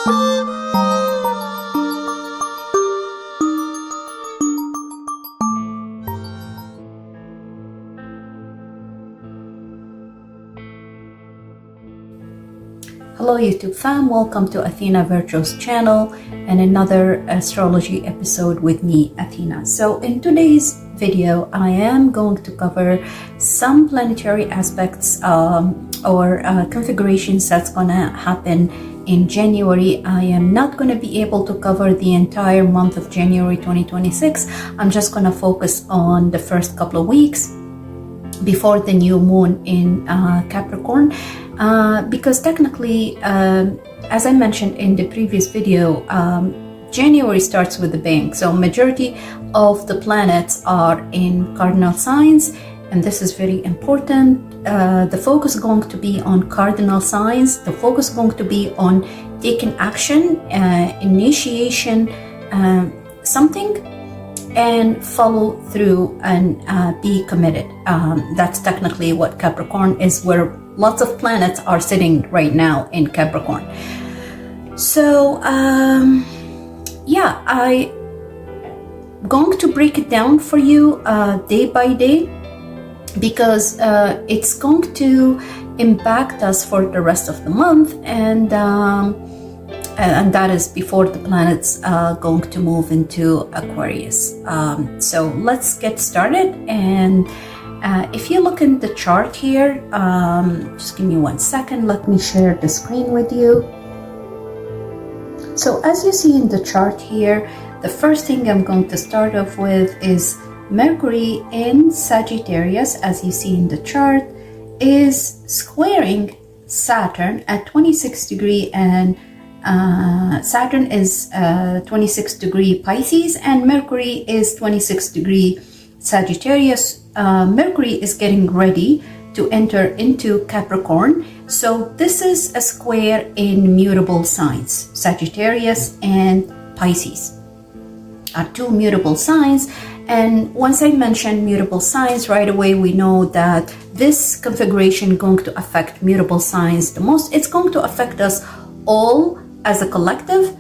Hello YouTube fam, welcome to Athena Virtuo's channel and another astrology episode with me, Athena. So in today's video, I am going to cover some planetary aspects or configurations that's gonna happen in January. I am not going to be able to cover the entire month of January 2026. I'm just going to focus on the first couple of weeks before the new moon in Capricorn, because technically, as I mentioned in the previous video, January starts with a bang. So majority of the planets are in cardinal signs, and this is very important. The focus is going to be on cardinal signs. The focus is going to be on taking action, initiation, something, and follow through and be committed. That's technically what Capricorn is, where lots of planets are sitting right now in Capricorn. So yeah, I'm going to break it down for you day by day, because it's going to impact us for the rest of the month, and that is before the planets going to move into Aquarius. So let's get started. And if you look in the chart here, just give me 1 second, let me share the screen with you. So as you see in the chart here, the first thing I'm going to start off with is Mercury in Sagittarius, as you see in the chart, is squaring Saturn at 26 degree, and Saturn is 26 degree Pisces and Mercury is 26 degree Sagittarius. Mercury is getting ready to enter into Capricorn. So this is a square in mutable signs. Sagittarius and Pisces are two mutable signs. And once I mention mutable signs, right away we know that this configuration is going to affect mutable signs the most. It's going to affect us all as a collective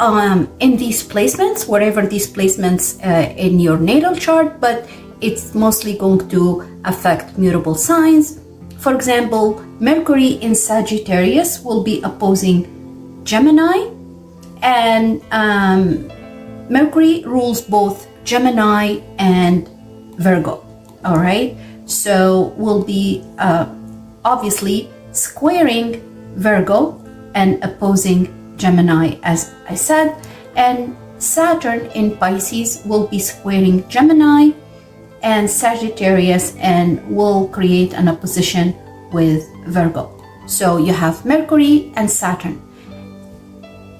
in these placements, wherever these placements in your natal chart, but it's mostly going to affect mutable signs. For example, Mercury in Sagittarius will be opposing Gemini, and Mercury rules both Gemini and Virgo. All right, so we'll be obviously squaring Virgo and opposing Gemini, as I said, and Saturn in Pisces will be squaring Gemini and Sagittarius and will create an opposition with Virgo. So you have Mercury and Saturn.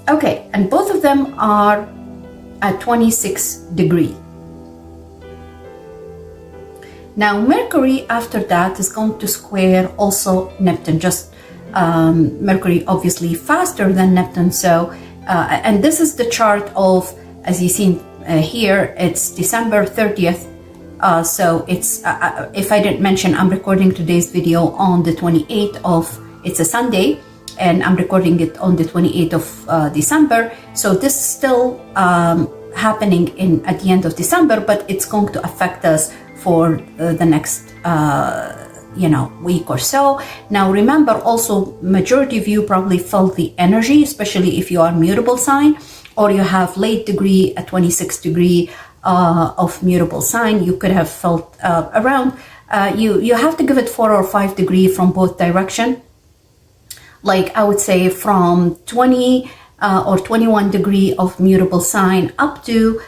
Okay, and both of them are at 26 degree. Now Mercury after that is going to square also Neptune, just Mercury obviously faster than Neptune. So and this is the chart of, as you see here, it's December 30th. So it's if I didn't mention, I'm recording today's video on the 28th of, it's a Sunday, and I'm recording it on the 28th of December. So this is still happening at the end of December, but it's going to affect us for the next week or so. Now remember also, majority of you probably felt the energy, especially if you are mutable sign or you have late degree at 26 degree of mutable sign. You could have felt around you have to give it 4 or 5 degree from both direction. Like I would say from 20 or 21 degree of mutable sign up to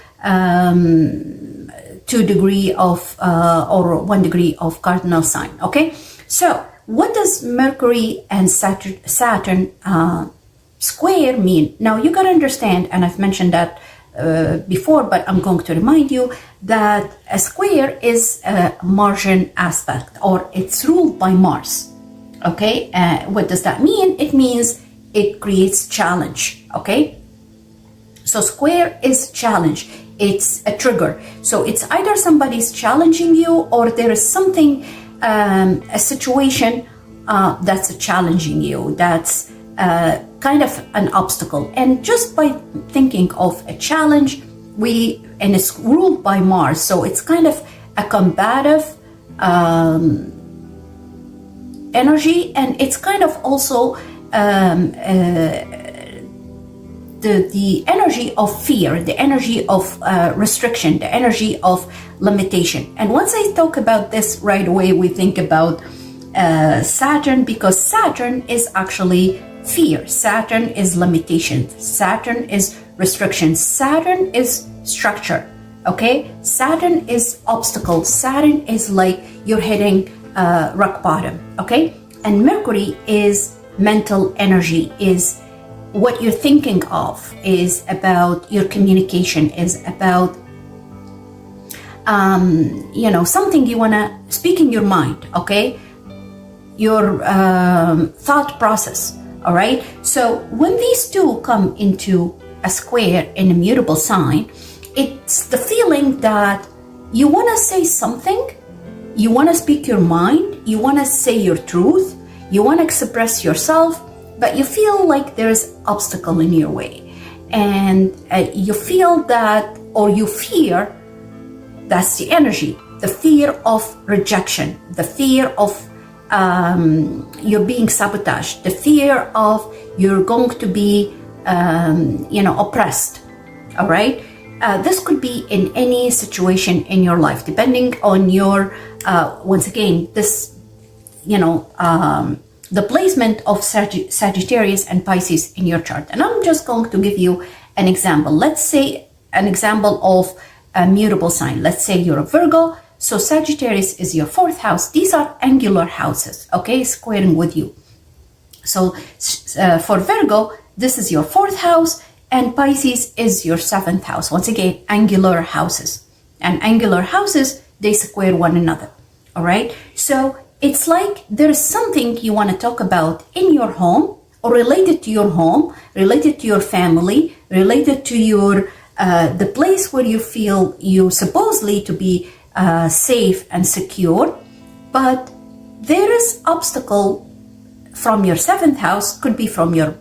2 degree of or 1 degree of cardinal sign. Okay, so what does Mercury and Saturn square mean? Now you gotta understand, and I've mentioned that before, but I'm going to remind you that a square is a Martian aspect, or it's ruled by Mars. Okay, what does that mean? It means it creates challenge. Okay, so square is challenge. It's a trigger. So it's either somebody's challenging you, or there is something, a situation that's challenging you, that's kind of an obstacle. And just by thinking of a challenge, and it's ruled by Mars, so it's kind of a combative energy, and it's kind of also the energy of fear, the energy of restriction, the energy of limitation. And once I talk about this, right away we think about Saturn, because Saturn is actually fear. Saturn is limitation. Saturn is restriction. Saturn is structure. Okay, Saturn is obstacle. Saturn is like you're hitting rock bottom. Okay, and Mercury is mental energy, is what you're thinking of, is about your communication, is about something you want to speak in your mind. Okay, your thought process. All right, so when these two come into a square in a mutable sign, it's the feeling that you want to say something, you want to speak your mind, you want to say your truth, you want to express yourself, but you feel like there's obstacle in your way, and you feel that, or you fear, that's the energy, the fear of rejection, the fear of you're being sabotaged, the fear of you're going to be oppressed. All right, this could be in any situation in your life, depending on your once again, this the placement of Sagittarius and Pisces in your chart. And I'm just going to give you an example. Let's say an example of a mutable sign. Let's say you're a Virgo. So Sagittarius is your 4th house. These are angular houses, okay, squaring with you. So for Virgo, this is your 4th house, and Pisces is your 7th house. Once again, angular houses. And angular houses, they square one another, all right? So it's like there's something you want to talk about in your home, or related to your home, related to your family, related to your the place where you feel you supposedly to be safe and secure, but there is obstacle from your 7th house. Could be from your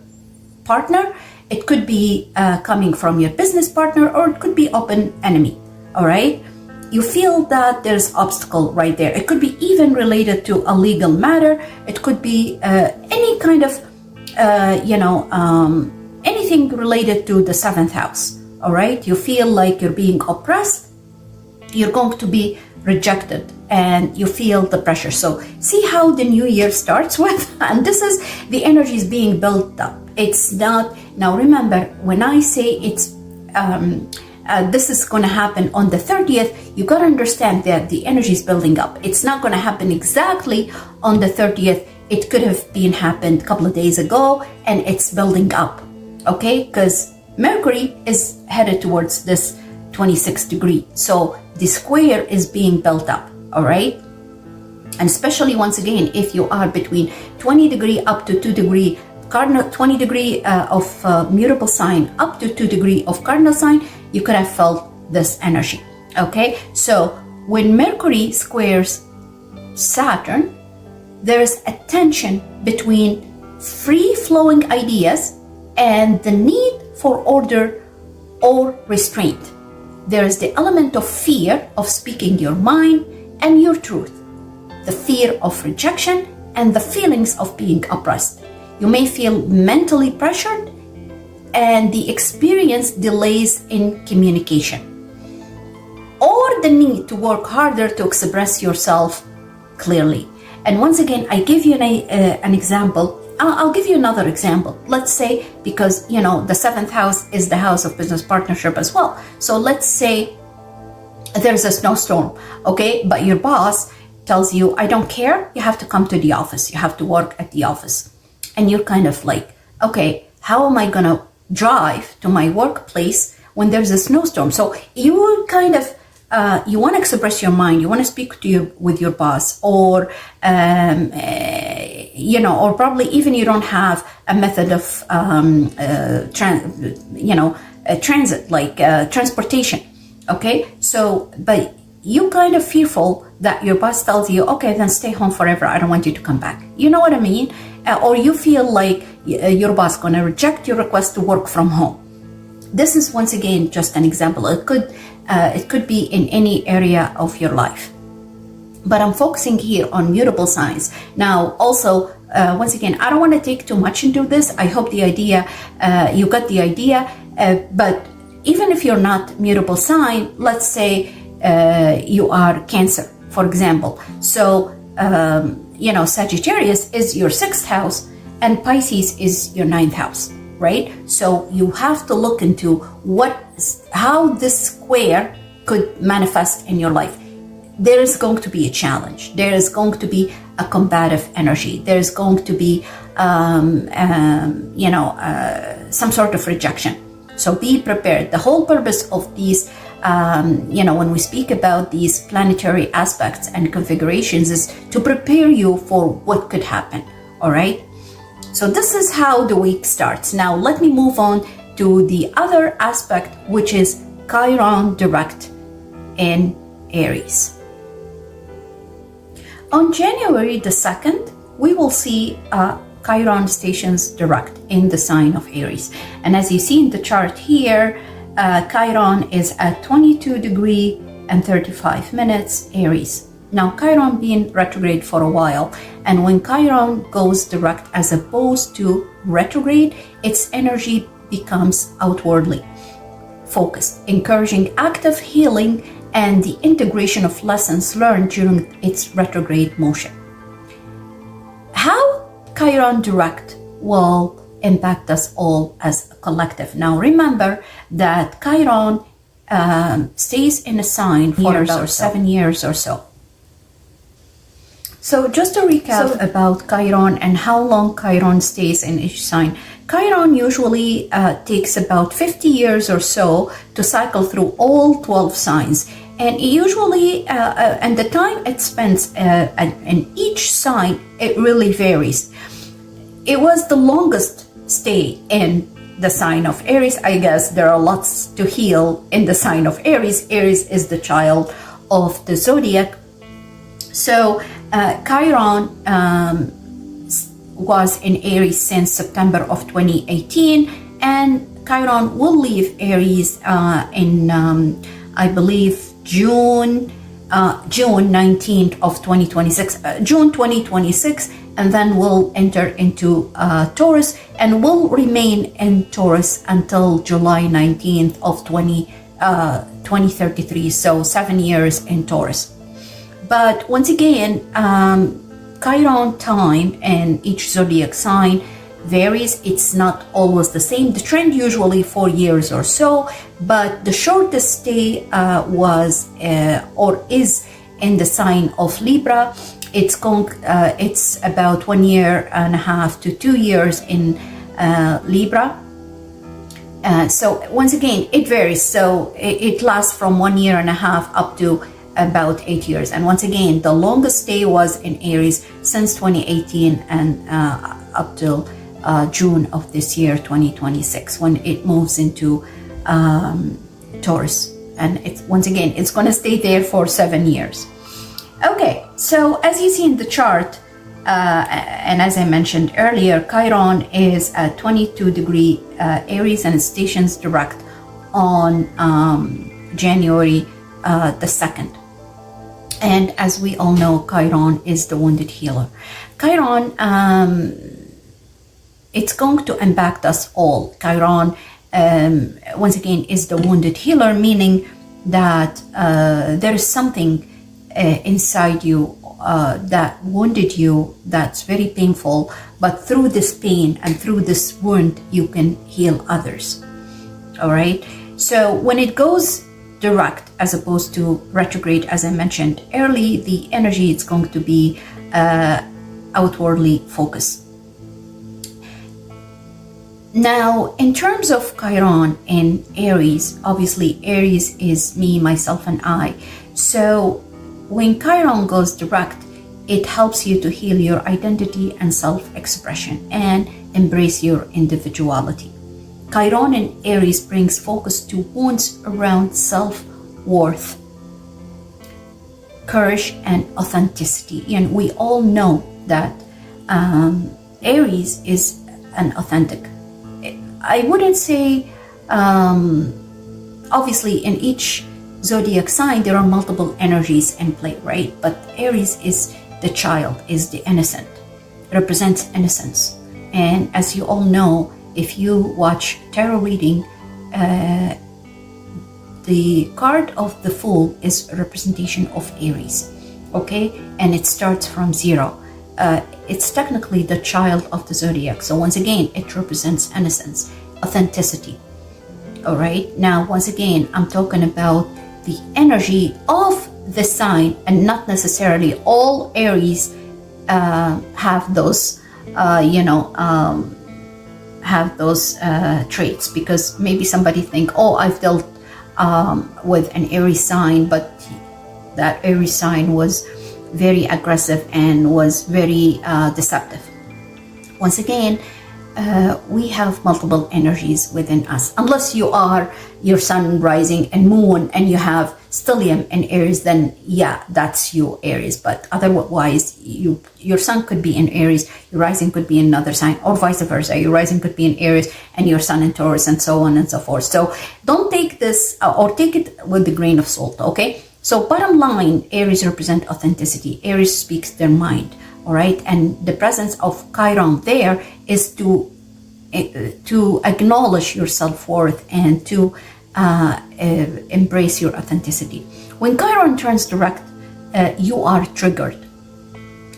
partner, it could be coming from your business partner, or it could be open enemy. All right, you feel that there's obstacle right there. It could be even related to a legal matter. It could be any kind of anything related to the 7th house. All right, you feel like you're being oppressed, you're going to be rejected, and you feel the pressure. So see how the new year starts with, and this is the energy is being built up. It's not, now remember, when I say it's this is going to happen on the 30th, you got to understand that the energy is building up. It's not going to happen exactly on the 30th. It could have been happened a couple of days ago, and it's building up, okay? Because Mercury is headed towards this 26 degree. So the square is being built up, all right? And especially, once again, if you are between 20 degree up to 2 degree cardinal, 20 degree of mutable sign up to 2 degree of cardinal sign, you could have felt this energy, okay? So when Mercury squares Saturn, there's a tension between free-flowing ideas and the need for order or restraint. There is the element of fear of speaking your mind and your truth, the fear of rejection, and the feelings of being oppressed. You may feel mentally pressured, and the experience delays in communication, or the need to work harder to express yourself clearly. And once again, I give you an example. I'll give you another example. Let's say, because the 7th house is the house of business partnership as well. So let's say there's a snowstorm, okay? But your boss tells you, I don't care, you have to come to the office, you have to work at the office. And you're kind of like, okay, how am I gonna drive to my workplace when there's a snowstorm? So you kind of, you want to express your mind, you want to speak with your boss, or or probably even you don't have a method of transit, like transportation, okay? So, but you kind of fearful that your boss tells you, okay, then stay home forever, I don't want you to come back. You know what I mean? or you feel like your boss going to reject your request to work from home. This is once again just an example. It could be in any area of your life. But I'm focusing here on mutable signs. Now, also, once again, I don't want to take too much into this. I hope the idea, you got the idea. But even if you're not mutable sign, let's say you are Cancer, for example. So, Sagittarius is your 6th house and Pisces is your 9th house, right? So you have to look into how this square could manifest in your life. There is going to be a challenge. There is going to be a combative energy. There is going to be, some sort of rejection. So be prepared. The whole purpose of these, when we speak about these planetary aspects and configurations, is to prepare you for what could happen. All right. So this is how the week starts. Now let me move on to the other aspect, which is Chiron direct in Aries. On January the 2nd, we will see Chiron stations direct in the sign of Aries. And as you see in the chart here, Chiron is at 22 degrees and 35 minutes Aries. Now, Chiron been retrograde for a while, and when Chiron goes direct as opposed to retrograde, its energy becomes outwardly focused, encouraging active healing and the integration of lessons learned during its retrograde motion. How Chiron direct will impact us all as a collective. Now remember that Chiron stays in a sign for about 7 years or so. So just to recap about Chiron and how long Chiron stays in each sign. Chiron usually takes about 50 years or so to cycle through all 12 signs. And usually, and the time it spends in each sign, it really varies. It was the longest stay in the sign of Aries. I guess there are lots to heal in the sign of Aries. Aries is the child of the zodiac. So Chiron was in Aries since September of 2018, and Chiron will leave Aries in, I believe, June 19th of 2026, June 2026, and then will enter into Taurus and will remain in Taurus until July 19th of 2033, so 7 years in Taurus. But once again, Chiron time in each zodiac sign varies. It's not always the same. The trend usually 4 years or so, but the shortest stay was or is in the sign of Libra. It's about 1.5 years to 2 years in Libra. So once again, it varies. So it lasts from 1.5 years up to about 8 years. And once again, the longest stay was in Aries since 2018 and up till June of this year, 2026, when it moves into Taurus. And once again, it's going to stay there for 7 years. Okay, so as you see in the chart, and as I mentioned earlier, Chiron is at 22 degree Aries and stations direct on January the 2nd. And as we all know, Chiron is the wounded healer. Chiron, it's going to impact us all. Chiron, once again, is the wounded healer, meaning that there is something inside you that wounded you, that's very painful, but through this pain and through this wound, you can heal others. All right. So when it goes direct as opposed to retrograde, as I mentioned early, the energy is going to be outwardly focused. Now, in terms of Chiron in Aries, obviously Aries is me, myself, and I. So when Chiron goes direct, it helps you to heal your identity and self-expression and embrace your individuality. Chiron in Aries brings focus to wounds around self-worth, courage, and authenticity. And we all know that Aries is an authentic. I wouldn't say, obviously in each zodiac sign there are multiple energies in play, right? But Aries is the child, is the innocent, represents innocence. And as you all know, if you watch tarot reading, the card of the Fool is a representation of Aries, okay? And it starts from 0. It's technically the child of the zodiac. So once again, it represents innocence, authenticity. All right. Now, once again, I'm talking about the energy of the sign, and not necessarily all Aries have those, have those traits, because maybe somebody think, oh, I've dealt with an Aries sign, but that Aries sign was very aggressive and was very deceptive. Once again, we have multiple energies within us. Unless you are your sun, rising, and moon, and you have stellium in Aries, then yeah, that's you, Aries. But otherwise, your sun could be in Aries, your rising could be in another sign, or vice versa. Your rising could be in Aries and your sun in Taurus, and so on and so forth. So don't take this or take it with a grain of salt, okay? So bottom line, Aries represent authenticity. Aries speaks their mind, all right? And the presence of Chiron there is to acknowledge your self-worth and to embrace your authenticity. When Chiron turns direct, you are triggered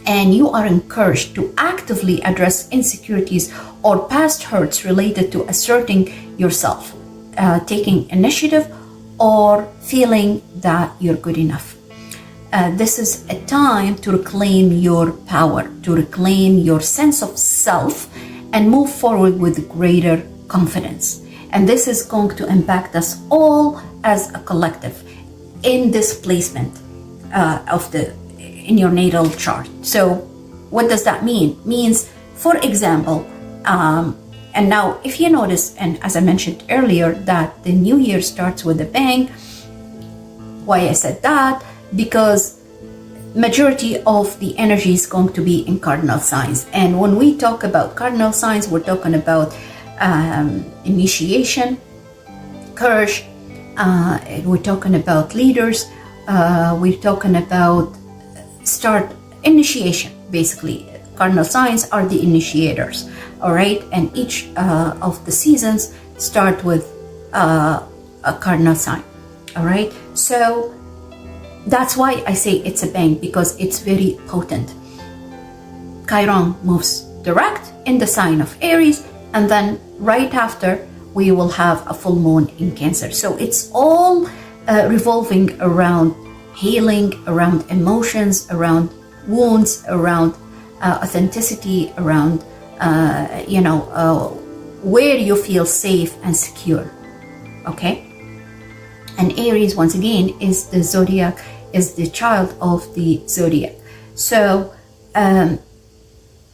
and you are encouraged to actively address insecurities or past hurts related to asserting yourself, taking initiative, or feeling that you're good enough. This is a time to reclaim your power, to reclaim your sense of self, and move forward with greater confidence. And this is going to impact us all as a collective in this placement in your natal chart. So what does that mean? Means, for example, and now if you notice, and as I mentioned earlier, that the new year starts with a bang. Why I said that? Because majority of the energy is going to be in cardinal signs. And when we talk about cardinal signs, we're talking about initiation, courage, we're talking about leaders, we're talking about initiation. Basically, cardinal signs are the initiators, all right? And each of the seasons start with a cardinal sign, all right? So that's why I say it's a bang, because it's very potent. Chiron moves direct in the sign of Aries, and then right after we will have a full moon in Cancer. So it's all revolving around healing, around emotions, around wounds, around authenticity, around where you feel safe and secure. Okay? And Aries, once again, is the zodiac, is the child of the zodiac. So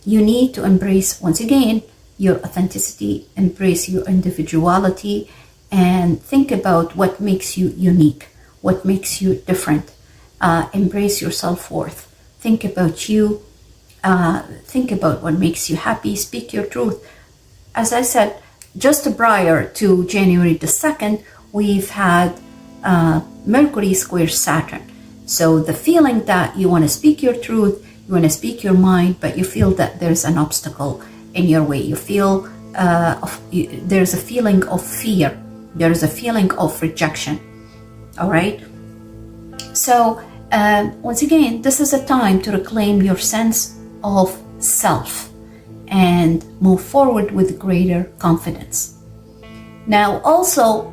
you need to embrace, once again, your authenticity, embrace your individuality, and think about what makes you unique, what makes you different. Embrace your self-worth. Think about you. Think about what makes you happy. Speak your truth. As I said, just prior to January the 2nd, we've had Mercury square Saturn. So the feeling that you want to speak your truth, you want to speak your mind, but you feel that there's an obstacle in your way. You feel there's a feeling of fear. There's a feeling of rejection. All right. So once again, this is a time to reclaim your sense of self and move forward with greater confidence. Now, also,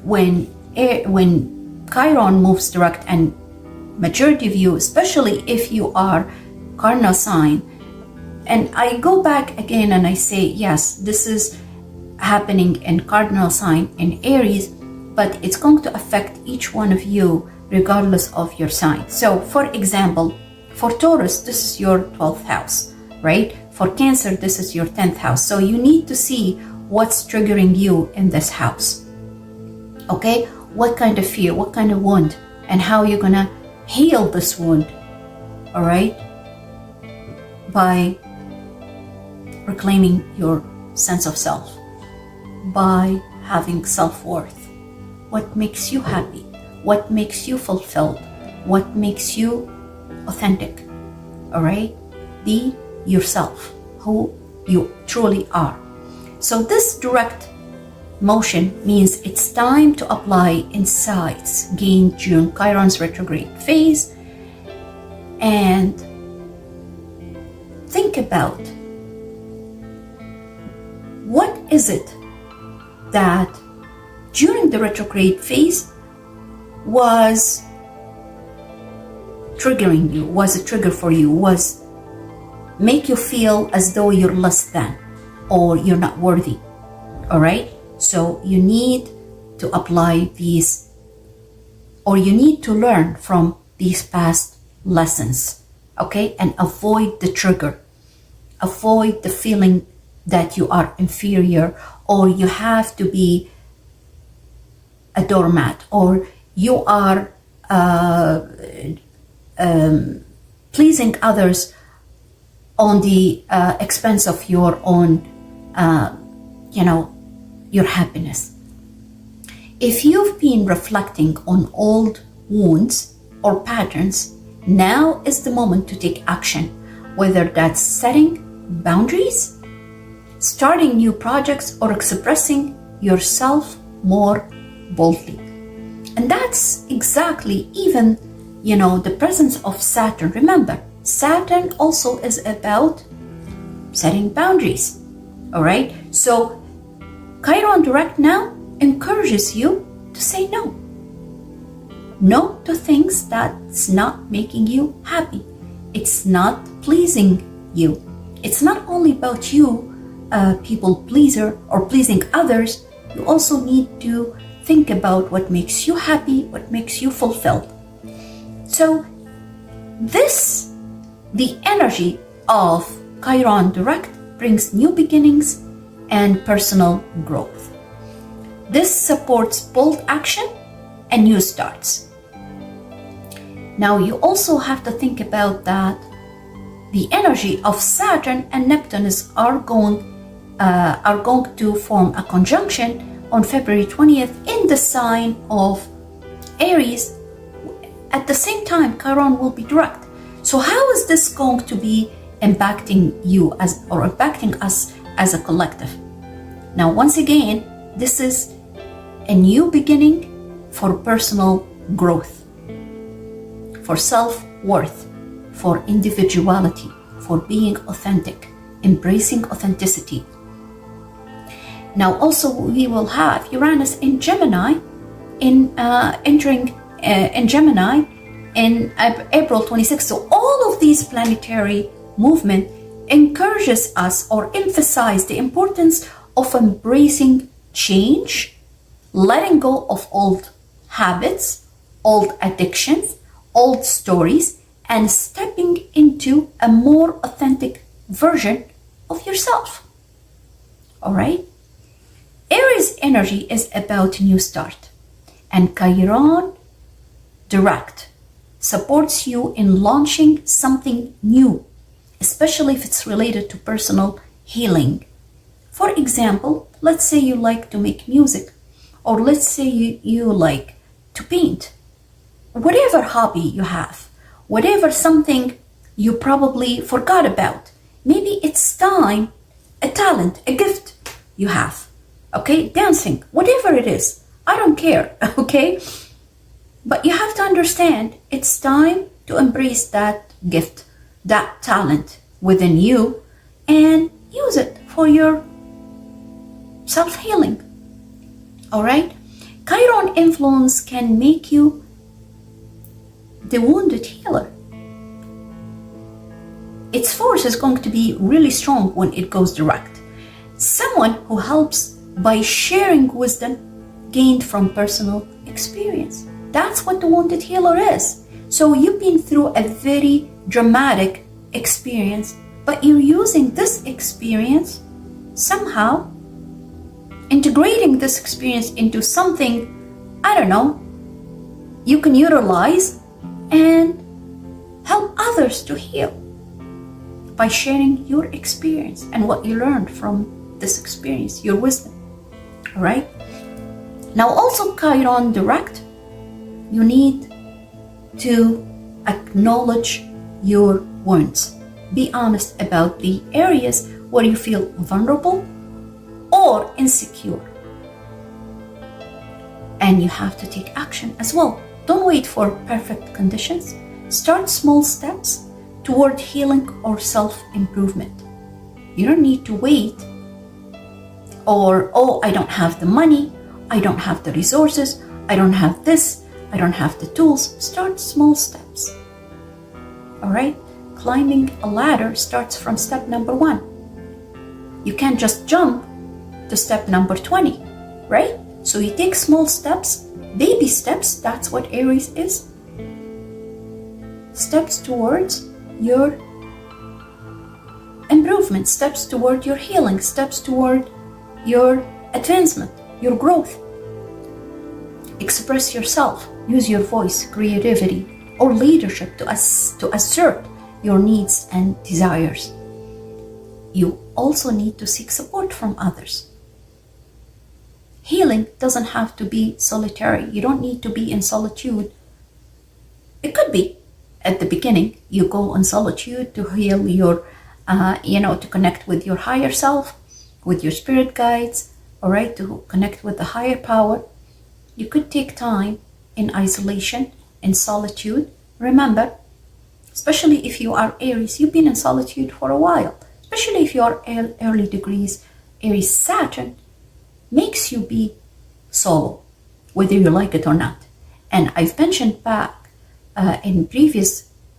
when Chiron moves direct, and majority of you, especially if you are cardinal sign, and I go back again and I say, yes, this is happening in cardinal sign in Aries, but it's going to affect each one of you regardless of your sign. So, for example, for Taurus, this is your 12th house, right? For Cancer, this is your 10th house. So you need to see what's triggering you in this house. Okay? What kind of fear, what kind of wound, and how you're gonna heal this wound, all right? By reclaiming your sense of self, by having self-worth. What makes you happy? What makes you fulfilled? What makes you authentic? All right? Be yourself, who you truly are. So this direct motion means it's time to apply insights gained during Chiron's retrograde phase, and think about what is it that during the retrograde phase was triggering you, was a trigger for you, was make you feel as though you're less than or you're not worthy. All right? So you need to apply these, or you need to learn from these past lessons, okay? And avoid the trigger. Avoid the feeling that you are inferior, or you have to be a doormat, or you are pleasing others on the expense of your own, your happiness. If you've been reflecting on old wounds or patterns, now is the moment to take action, whether that's setting boundaries, starting new projects, or expressing yourself more boldly. And that's exactly even, the presence of Saturn. Remember, Saturn also is about setting boundaries. All right? So Chiron direct now encourages you to say no. No to things that's not making you happy. It's not pleasing you. It's not only about you, people pleaser, or pleasing others. You also need to think about what makes you happy, what makes you fulfilled. So the energy of Chiron direct brings new beginnings and personal growth. This supports bold action and new starts. Now you also have to think about that the energy of Saturn and Neptune are going to form a conjunction on February 20th in the sign of Aries. At the same time, Chiron will be direct. So how is this going to be impacting you or impacting us as a collective? Now, once again, this is a new beginning for personal growth, for self-worth, for individuality, for being authentic, embracing authenticity. Now, also we will have Uranus in Gemini, entering in Gemini in April 26th. So all of these planetary movement encourages us or emphasize the importance of embracing change, letting go of old habits, old addictions, old stories, and stepping into a more authentic version of yourself. All right? Aries energy is about a new start, and Chiron direct supports you in launching something new, especially if it's related to personal healing. For example, let's say you like to make music, or let's say you like to paint. Whatever hobby you have, whatever something you probably forgot about, maybe it's time, a talent, a gift you have, okay? Dancing, whatever it is, I don't care, okay? But you have to understand it's time to embrace that gift, that talent within you, and use it for your self-healing. All right? Chiron influence can make you the wounded healer. Its force is going to be really strong when it goes direct. Someone who helps by sharing wisdom gained from personal experience. That's what the wounded healer is. So you've been through a very dramatic experience, but you're using this experience somehow, integrating this experience into something, you can utilize and help others to heal. by sharing your experience and what you learned from this experience, your wisdom. All right? Now also Chiron direct, you need to acknowledge your wounds. Be honest about the areas where you feel vulnerable or insecure. And you have to take action as well. Don't wait for perfect conditions. Start small steps toward healing or self-improvement. You don't need to wait or, oh, I don't have the money, I don't have the resources, I don't have this, I don't have the tools. Start small steps. All right? Climbing a ladder starts from step number 1. You can't just jump to step number 20, right? So you take small steps, baby steps, that's what Aries is. Steps towards your improvement, steps toward your healing, steps toward your advancement, your growth. Express yourself, use your voice, creativity, or leadership to assert your needs and desires. You also need to seek support from others. Healing doesn't have to be solitary. You don't need to be in solitude. It could be at the beginning, you go in solitude to heal your, to connect with your higher self, with your spirit guides, all right, to connect with the higher power. You could take time in isolation, in solitude. Remember, especially if you are Aries, you've been in solitude for a while, especially if you are early degrees Aries. Saturn makes you be solo, whether you like it or not. And I've mentioned back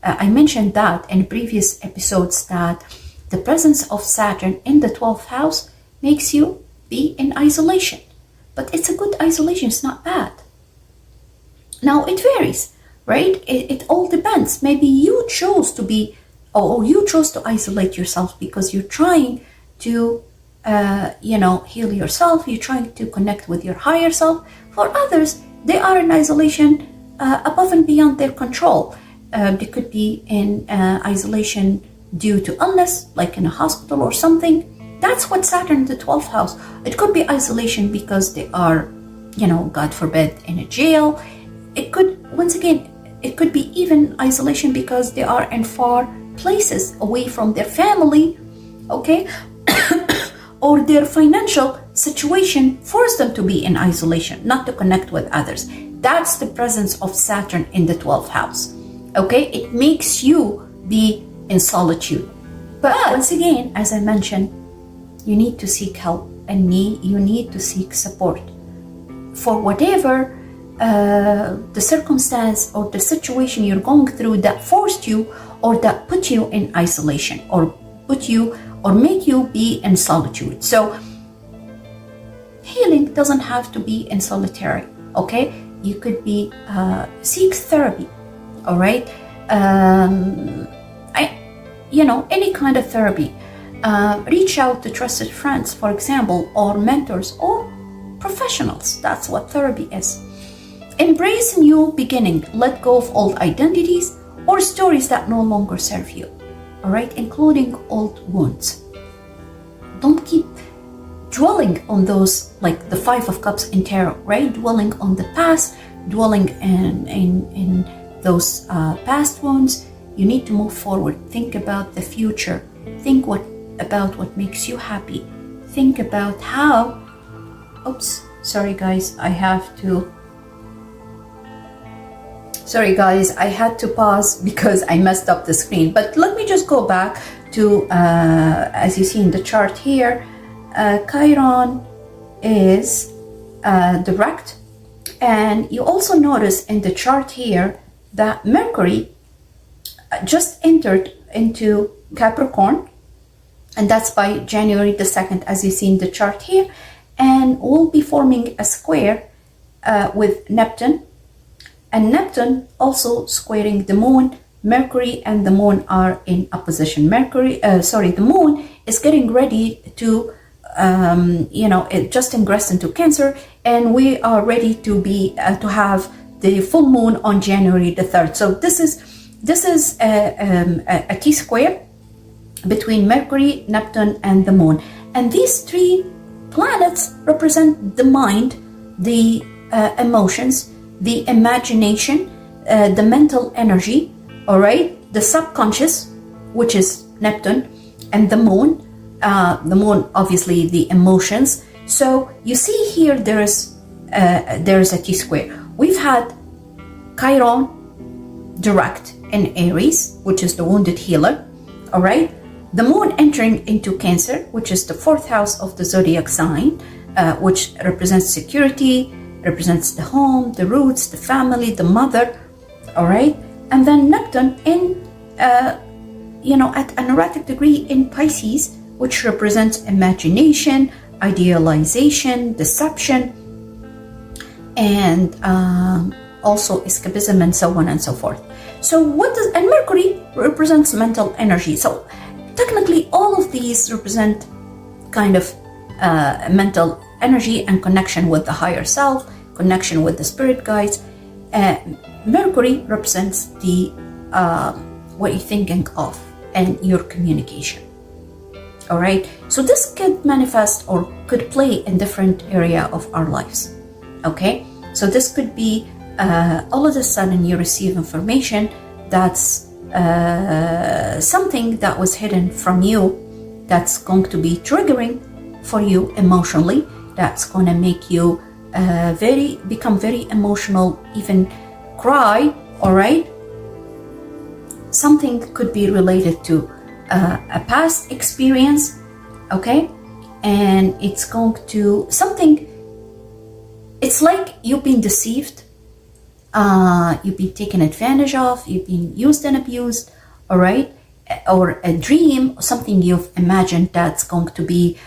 I mentioned that in previous episodes that the presence of Saturn in the 12th house makes you be in isolation. But it's a good isolation, it's not bad. Now it varies, right? It all depends. Maybe you chose to be, or you chose to isolate yourself because you're trying to, heal yourself. You're trying to connect with your higher self. For others, they are in isolation above and beyond their control. They could be in isolation due to illness, like in a hospital or something. That's what Saturn in the 12th house. It could be isolation because they are, God forbid, in a jail. It could, once again, it could be even isolation because they are in far places away from their family, okay? Or their financial situation forced them to be in isolation, not to connect with others. That's the presence of Saturn in the 12th house, okay? It makes you be in solitude. But once again, as I mentioned, you need to seek help and you need to seek support for whatever the circumstance or the situation you're going through that forced you or that put you in isolation or make you be in solitude. So healing doesn't have to be in solitary, okay? You could be seek therapy, all right? Any kind of therapy. Reach out to trusted friends, for example, or mentors or professionals. That's what therapy is. Embrace a new beginning. Let go of old identities or stories that no longer serve you, all right, including old wounds. Don't keep dwelling on those, like the Five of Cups in tarot, right? Dwelling on the past, dwelling in those past wounds. You need to move forward. Think about the future. Think about what makes you happy. Think about how, sorry guys, I had to pause because I messed up the screen. But let me just go back to, as you see in the chart here, Chiron is direct. And you also notice in the chart here that Mercury just entered into Capricorn, and that's by January the 2nd, as you see in the chart here, and will be forming a square with Neptune, and Neptune also squaring the moon. Mercury and the moon are in opposition. The moon is getting ready to, it just ingressed into Cancer, and we are ready to be to have the full moon on January the 3rd. So this is a T-square, between Mercury, Neptune, and the moon. And these three planets represent the mind, the emotions, the imagination, the mental energy, all right, the subconscious, which is Neptune, and the moon. The moon, obviously, the emotions. So you see here, there's a T-square. We've had Chiron direct in Aries, which is the wounded healer, all right? The moon entering into Cancer, which is the 4th house of the zodiac sign, which represents security, represents the home, the roots, the family, the mother, all right? And then Neptune in, at an erratic degree in Pisces, which represents imagination, idealization, deception, and also escapism, and so on and so forth. So and Mercury represents mental energy. So technically all of these represent kind of mental energy and connection with the higher self, connection with the spirit guides. Mercury represents the what you're thinking of and your communication. All right, so this could manifest or could play in different area of our lives. Okay, so this could be all of a sudden you receive information that's something that was hidden from you, that's going to be triggering for you emotionally, that's going to make you become very emotional, even cry. All right, something could be related to a past experience, okay, and it's going to it's like you've been deceived, you've been taken advantage of, you've been used and abused, all right, or a dream, something you've imagined that's going to be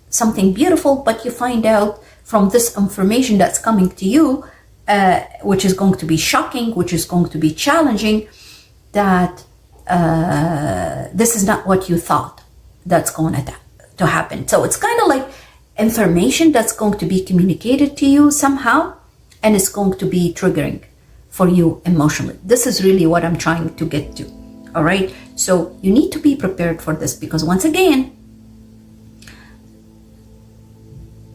something beautiful, but you find out from this information that's coming to you, which is going to be shocking, which is going to be challenging, that this is not what you thought that's going to happen. So it's kind of like information that's going to be communicated to you somehow, and it's going to be triggering for you emotionally. This is really what I'm trying to get to. All right, so you need to be prepared for this, because once again,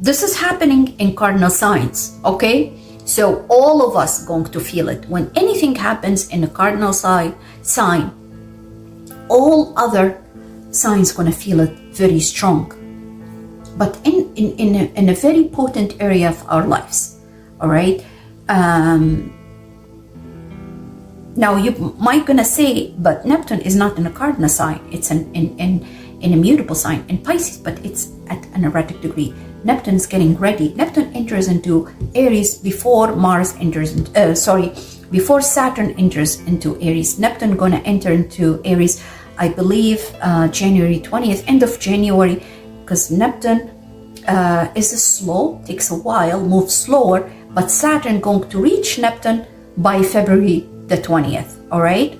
this is happening in cardinal signs. Okay, so all of us going to feel it. When anything happens in a cardinal sign, all other signs going to feel it very strong, but in a very potent area of our lives. All right, now you might gonna say, but Neptune is not in a cardinal sign, it's in a mutable sign in Pisces, but it's at an erratic degree. Neptune is getting ready. Neptune enters into Aries before before Saturn enters into Aries. Neptune gonna enter into Aries, I believe, January 20th, end of January, because Neptune is slow, takes a while, moves slower, but Saturn going to reach Neptune by February the 20th, all right?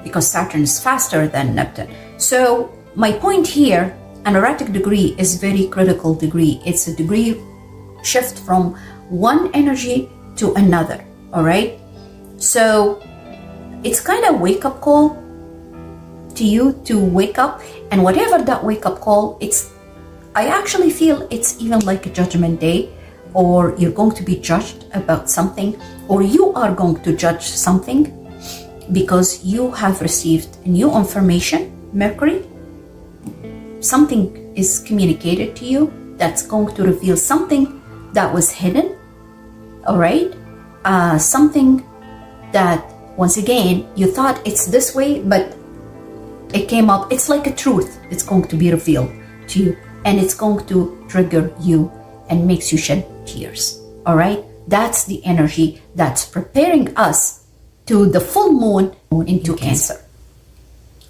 Because Saturn is faster than Neptune. So my point here, an erratic degree is very critical degree. It's a degree shift from one energy to another, all right? So it's kind of wake up call to you to wake up, and whatever that wake up call, I actually feel it's even like a judgment day, or you're going to be judged about something, or you are going to judge something because you have received new information, Mercury. Something is communicated to you that's going to reveal something that was hidden, all right? Something that, once again, you thought it's this way, but it came up, it's like a truth. It's going to be revealed to you, and it's going to trigger you and makes you shed tears, all right? That's the energy that's preparing us to the full moon into Cancer,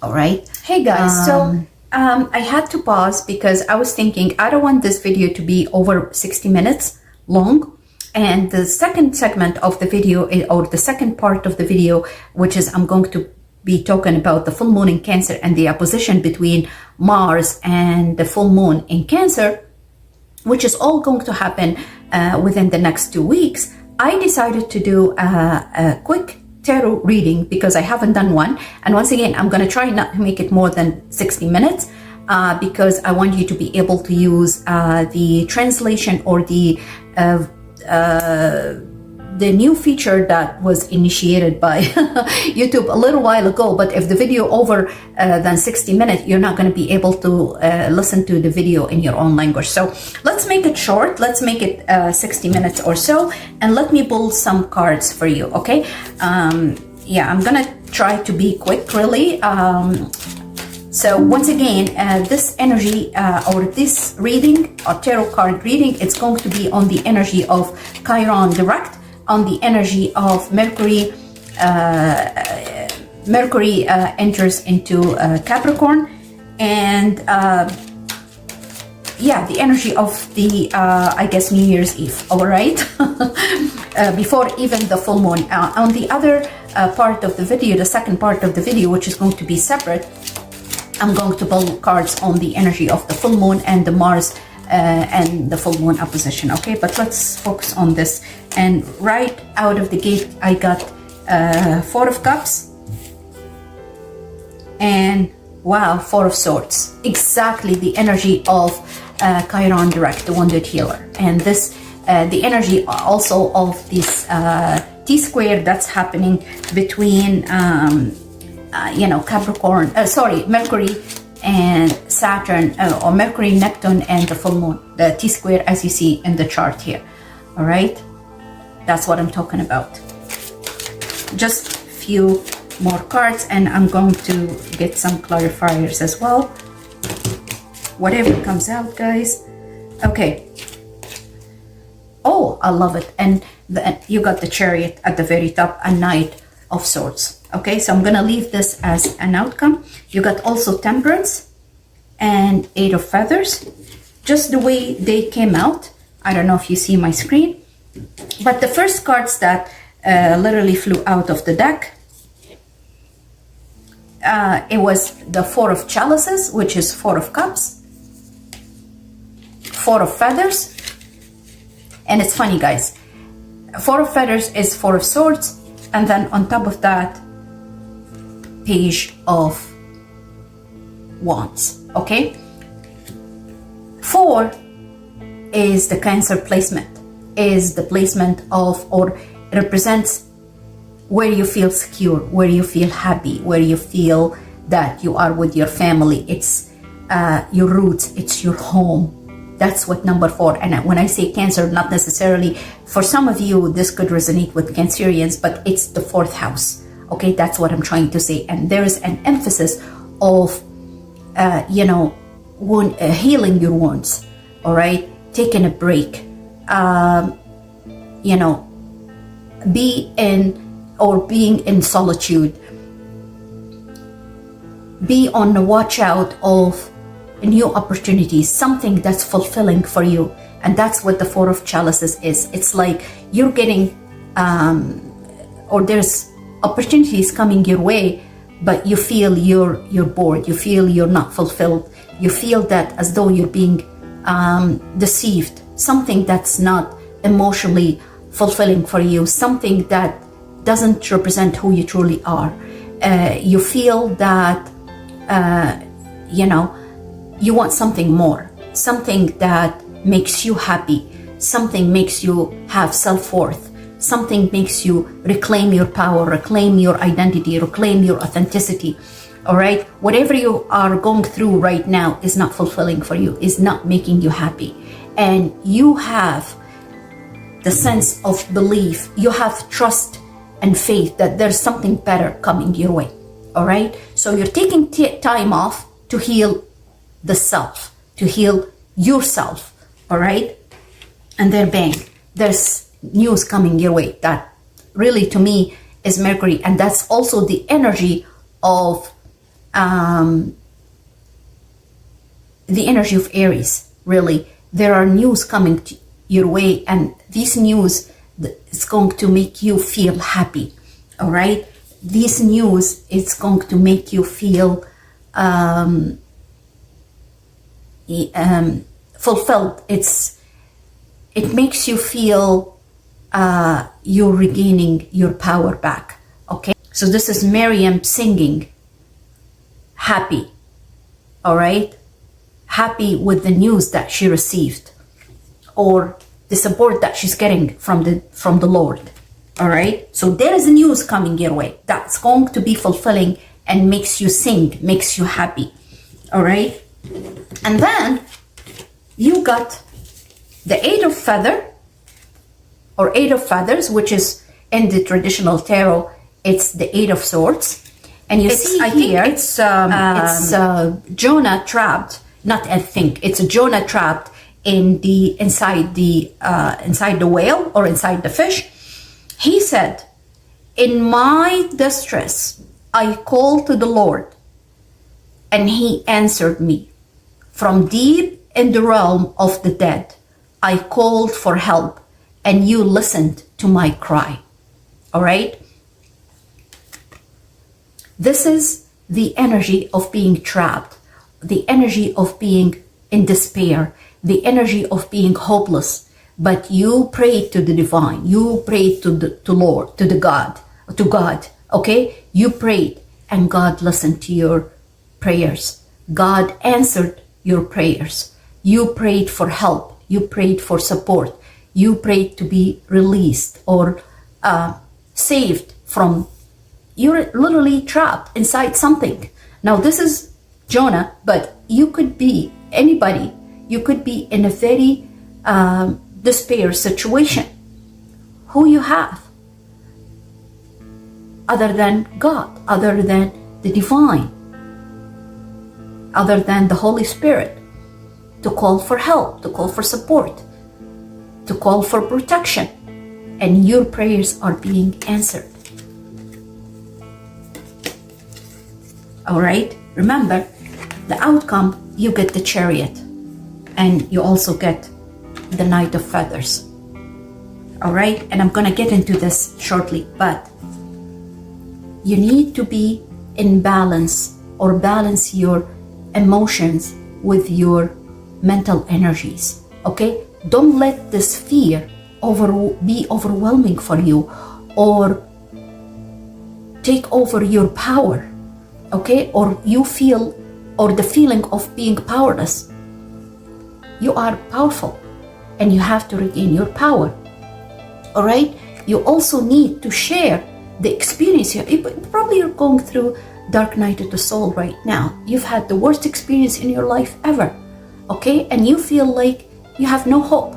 all right? Hey guys, so I had to pause because I was thinking, I don't want this video to be over 60 minutes long. And the second segment of the video, or the second part of the video, which is I'm going to be talking about the full moon in Cancer and the opposition between Mars and the full moon in Cancer, which is all going to happen within the next 2 weeks. I decided to do a quick tarot reading because I haven't done one. And once again, I'm going to try not to make it more than 60 minutes because I want you to be able to use the translation or the new feature that was initiated by YouTube a little while ago. But if the video over than 60 minutes, you're not going to be able to listen to the video in your own language. So let's make it short. Let's make it 60 minutes or so, and let me pull some cards for you. Okay. Yeah, I'm gonna try to be quick, really. So once again, this energy or this reading, or tarot card reading, it's going to be on the energy of Chiron direct, on the energy of Mercury. Mercury enters into Capricorn, and yeah, the energy of the I guess New Year's Eve. All right, before even the full moon. On the other part of the video, the second part of the video, which is going to be separate, I'm going to pull cards on the energy of the full moon and the Mars and the full moon opposition. Okay, but let's focus on this. And right out of the gate, I got Four of Cups and wow, Four of Swords. Exactly the energy of Chiron direct, the wounded healer. And this, the energy also of this T-square that's happening between you know, Capricorn, Mercury and Saturn, or Mercury, Neptune, and the full moon, the T-square as you see in the chart here. All right, that's what I'm talking about. Just a few more cards, and I'm going to get some clarifiers as well. Whatever comes out, guys. Okay. Oh, I love it. And you got the Chariot at the very top, a Knight of Swords. Okay, so I'm gonna leave this as an outcome. You got also Temperance and Eight of Feathers, just the way they came out. I don't know if you see my screen, but the first cards that literally flew out of the deck, it was the Four of Chalices, which is Four of Cups, Four of Feathers, and it's funny, guys. Four of Feathers is Four of Swords, and then on top of that, Page of Wands. Okay, 4 is the Cancer placement, is the placement of, or represents where you feel secure, where you feel happy, where you feel that you are with your family. It's your roots, it's your home. That's what number 4. And when I say Cancer, not necessarily, for some of you this could resonate with Cancerians, but it's the 4th house. Okay, that's what I'm trying to say. And there is an emphasis of, you know, healing your wounds. All right, taking a break. You know, being in solitude. Be on the watch out of new opportunities, something that's fulfilling for you. And that's what the Four of Chalices is. It's like you're getting, or there's opportunities coming your way, but you feel you're bored, you feel you're not fulfilled, you feel that as though you're being deceived, something that's not emotionally fulfilling for you, something that doesn't represent who you truly are. You feel that you know, you want something more, something that makes you happy, something makes you have self-worth, something makes you reclaim your power, reclaim your identity, reclaim your authenticity. All right, whatever you are going through right now is not fulfilling for you, is not making you happy, and you have the sense of belief, you have trust and faith that there's something better coming your way. All right, so you're taking time off to heal the self, to heal yourself. All right, and then bang, there's news coming your way that really to me is Mercury, and that's also the energy of Aries. Really, there are news coming your way, and this news is going to make you feel happy. All right, this news is going to make you feel fulfilled. It makes you feel you're regaining your power back. Okay. So this is Miriam singing, happy, all right? Happy with the news that she received, or the support that she's getting from the Lord, all right? So there is news coming your way that's going to be fulfilling and makes you sing, makes you happy, all right? And then you got the Eight of Feather, or Eight of Feathers, which is in the traditional tarot, it's the Eight of Swords. And you see here, it's Jonah trapped, not I think, it's Jonah trapped inside the whale or inside the fish. He said, in my distress, I called to the Lord, and he answered me. From deep in the realm of the dead, I called for help, and you listened to my cry. All right? This is the energy of being trapped, the energy of being in despair, the energy of being hopeless. But you prayed to the divine, you prayed to Lord, to God, okay? You prayed, and God listened to your prayers. God answered your prayers. You prayed for help, you prayed for support, you prayed to be released or saved from, you're literally trapped inside something. Now this is Jonah, but you could be anybody. You could be in a very despair situation. Who you have other than God, other than the divine, other than the Holy Spirit, to call for help, to call for support, to call for protection, and your prayers are being answered. All right, remember the outcome, you get the Chariot, and you also get the Knight of Feathers. All right, and I'm gonna get into this shortly, but you need to be in balance, or balance your emotions with your mental energies. Okay, don't let this fear be overwhelming for you, or take over your power. Okay, or you feel, or the feeling of being powerless. You are powerful, and you have to regain your power. All right, you also need to share the experience here. Probably you're going through dark night of the soul right now. You've had the worst experience in your life ever, okay? And you feel like you have no hope.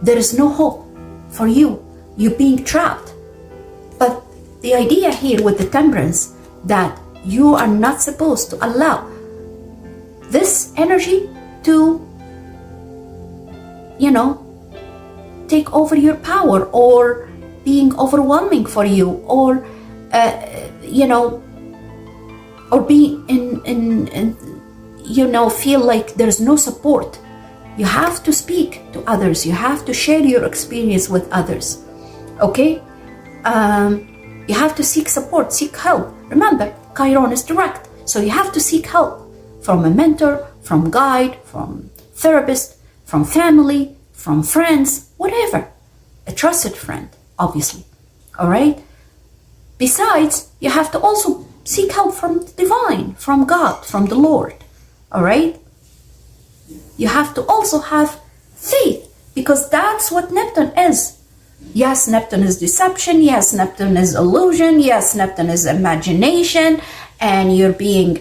There is no hope for you. You're being trapped. But the idea here with the Temperance, that you are not supposed to allow this energy to, take over your power, or being overwhelming for you, or or being feel like there's no support. You have to speak to others. You have to share your experience with others. Okay? You have to seek support, seek help. Remember, Chiron is direct, so you have to seek help from a mentor, from guide, from therapist, from family, from friends, whatever. A trusted friend, obviously. All right? Besides, you have to also seek help from the divine, from God, from the Lord. All right? You have to also have faith, because that's what Neptune is. Yes, Neptune is deception. Yes, Neptune is illusion. Yes, Neptune is imagination, and you're being,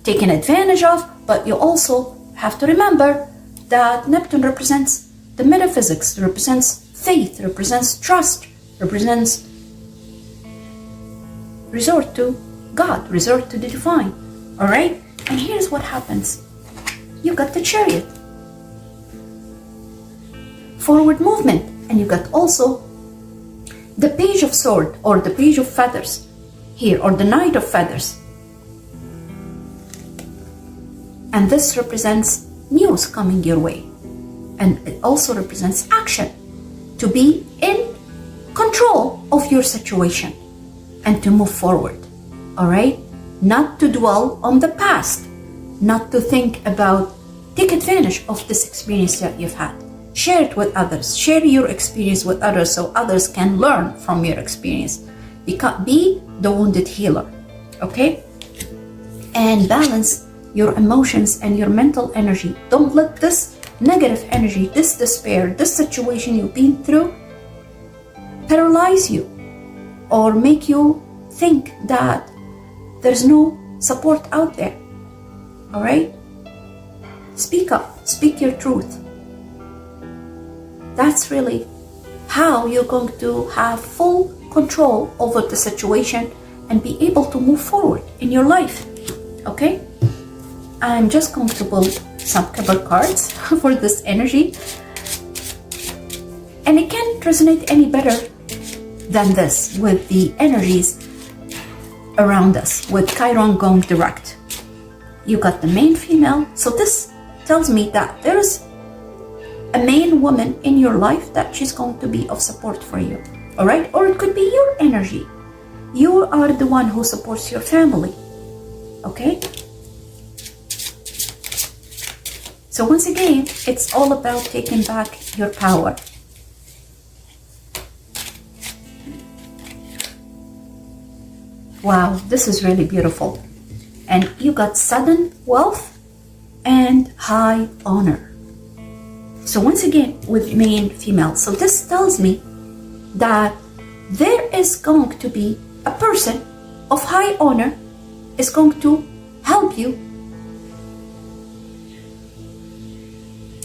taken advantage of. But you also have to remember that Neptune represents the metaphysics, represents faith, represents trust, represents resort to God, resort to the divine. All right? And here's what happens. You got the Chariot. Forward movement. And you got also the Page of Sword, or the Page of Feathers here, or the Knight of Feathers. And this represents news coming your way. And it also represents action, to be in control of your situation and to move forward. All right? Not to dwell on the past, not to think about, take advantage of this experience that you've had. Share it with others. Share your experience with others so others can learn from your experience. Be the wounded healer, okay? And balance your emotions and your mental energy. Don't let this negative energy, this despair, this situation you've been through paralyze you or make you think that there's no support out there. All right? Speak up, speak your truth. That's really how you're going to have full control over the situation and be able to move forward in your life. Okay? I'm just going to pull some cover cards for this energy. And it can't resonate any better than this with the energies around us, with Chiron going direct. You got the main female. So this tells me that there is a main woman in your life that she's going to be of support for you. All right? Or it could be your energy. You are the one who supports your family. Okay? So once again, it's all about taking back your power. Wow, this is really beautiful. And you got sudden wealth and high honor. So once again, with main female. So this tells me that there is going to be a person of high honor is going to help you.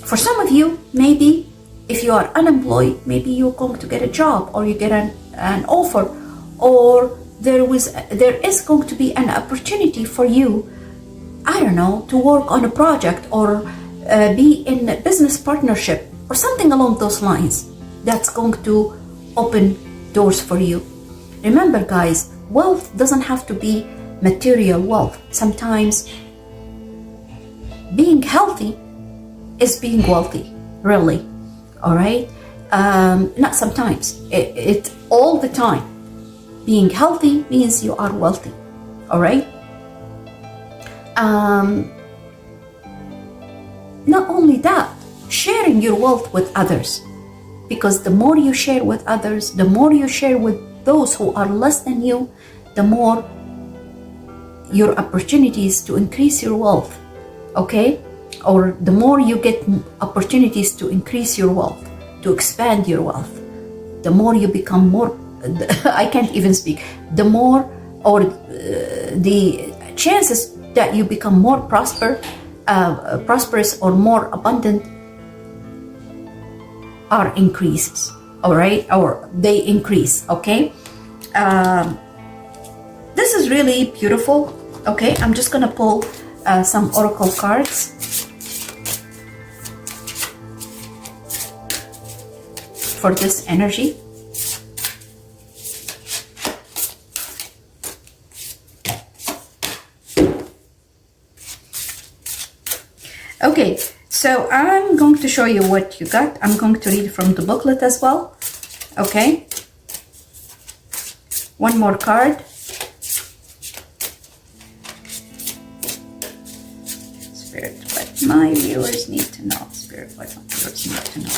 For some of you, maybe if you are unemployed, maybe you're going to get a job or you get an offer, or there is going to be an opportunity for you, I don't know, to work on a project or be in a business partnership or something along those lines that's going to open doors for you. Remember guys, wealth doesn't have to be material wealth. Sometimes being healthy is being wealthy, really. All right? Not sometimes, it's all the time. Being healthy means you are wealthy. All right? Not only that, sharing your wealth with others, because the more you share with others, the more you share with those who are less than you, the more your opportunities to increase your wealth. Okay? Or the more you get opportunities to increase your wealth, to expand your wealth, the more you become more, I can't even speak, the more, or the chances that you become more prosperous or more abundant are increases, all right? Or they increase, okay? This is really beautiful, okay? I'm just gonna pull some oracle cards for this energy. Okay, so I'm going to show you what you got. I'm going to read from the booklet as well. Okay. One more card. Spirit, what my viewers need to know. Spirit, what my viewers need to know.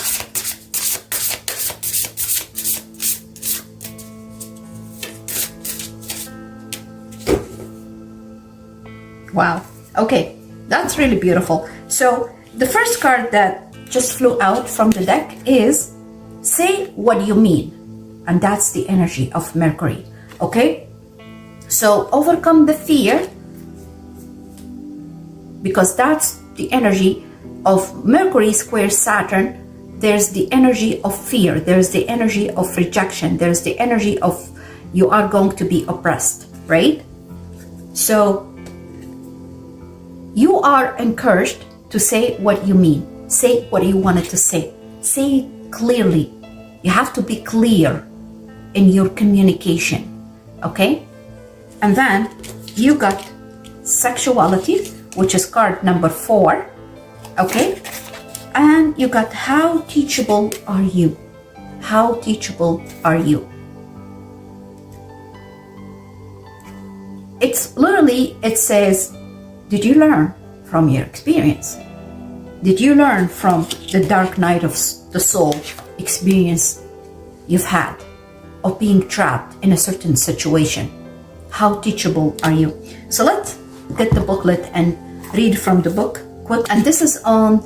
Wow. Okay, that's really beautiful. So the first card that just flew out from the deck is say what you mean. And that's the energy of Mercury. Okay? So overcome the fear, because that's the energy of Mercury square Saturn. There's the energy of fear. There's the energy of rejection. There's the energy of you are going to be oppressed, right? So you are encouraged to say what you mean. Say what you wanted to say. Say it clearly. You have to be clear in your communication, okay? And then you got sexuality, which is card number 4, okay? And you got how teachable are you? How teachable are you? It's literally, it says, did you learn from your experience? Did you learn from the dark night of the soul experience you've had? of being trapped in a certain situation? How teachable are you? So let's get the booklet and read from the book quick. And this is on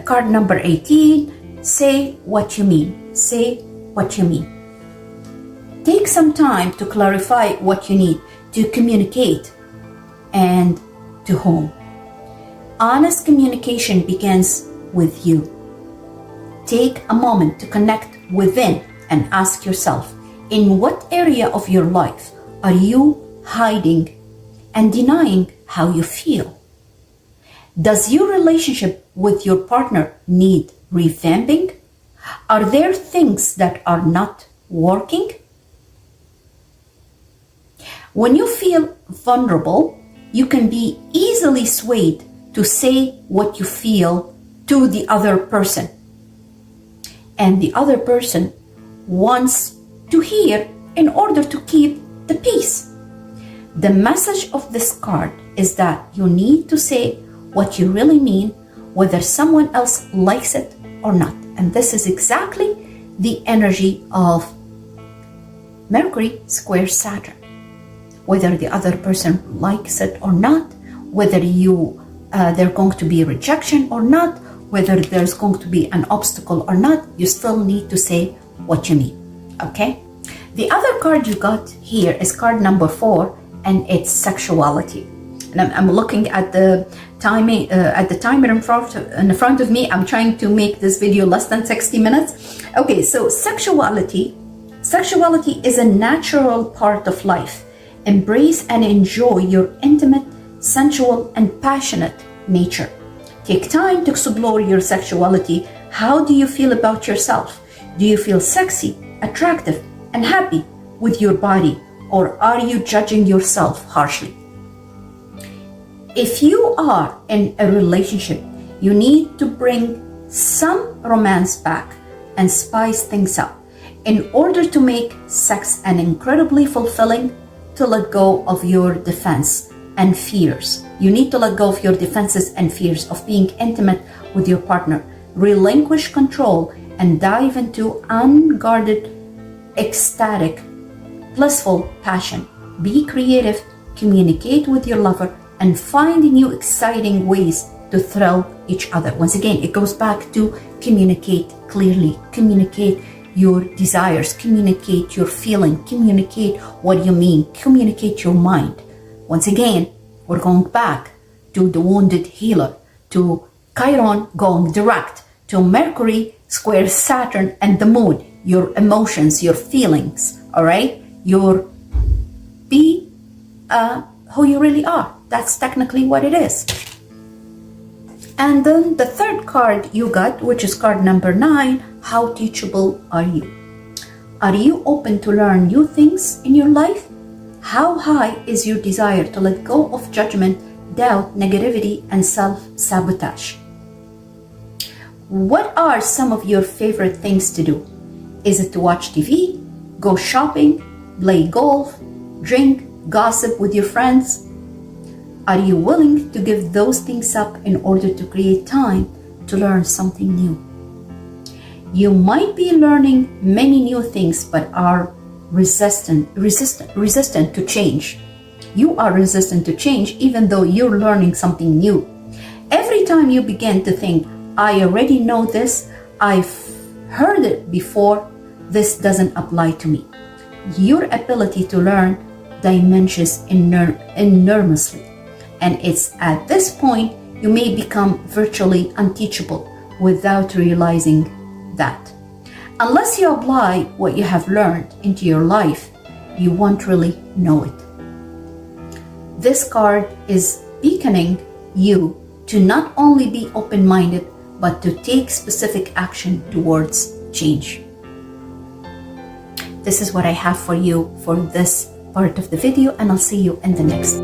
card number 18. Say what you mean. Say what you mean. Take some time to clarify what you need to communicate and to whom. Honest communication begins with you. Take a moment to connect within and ask yourself, in what area of your life are you hiding and denying how you feel? Does your relationship with your partner need revamping? Are there things that are not working? When you feel vulnerable, you can be easily swayed to say what you feel to the other person. And the other person wants to hear in order to keep the peace. The message of this card is that you need to say what you really mean, whether someone else likes it or not. And this is exactly the energy of Mercury square Saturn. Whether the other person likes it or not, whether there's going to be rejection or not, whether there's going to be an obstacle or not, you still need to say what you mean, okay? The other card you got here is card number 4, and it's sexuality. And I'm looking at the timing, at the timer in front of me. I'm trying to make this video less than 60 minutes. Okay, so sexuality is a natural part of life. Embrace and enjoy your intimate, sensual, and passionate nature. Take time to explore your sexuality. How do you feel about yourself? Do you feel sexy, attractive, and happy with your body? Or are you judging yourself harshly? If you are in a relationship, you need to bring some romance back and spice things up in order to make sex an incredibly fulfilling. To let go of your defense and fears. You need to let go of your defenses and fears of being intimate with your partner. Relinquish control and dive into unguarded, ecstatic, blissful passion. Be creative, communicate with your lover, and find new exciting ways to thrill each other. Once again, it goes back to communicate clearly, communicate your desires, communicate your feeling, communicate what you mean, communicate your mind. Once again, we're going back to the wounded healer, to Chiron going direct, to Mercury square Saturn and the moon, your emotions, your feelings, all right? Be who you really are. That's technically what it is. And then the third card you got, which is card number 9, how teachable are you? Are you open to learn new things in your life? How high is your desire to let go of judgment, doubt, negativity, and self-sabotage? What are some of your favorite things to do? Is it to watch TV, go shopping, play golf, drink, gossip with your friends? Are you willing to give those things up in order to create time to learn something new? You might be learning many new things but are resistant to change. You are resistant to change even though you're learning something new. Every time you begin to think, I already know this, I've heard it before, this doesn't apply to me. Your ability to learn diminishes enormously. And it's at this point you may become virtually unteachable without realizing that. Unless you apply what you have learned into your life, you won't really know it. This card is beckoning you to not only be open-minded, but to take specific action towards change. This is what I have for you for this part of the video, and I'll see you in the next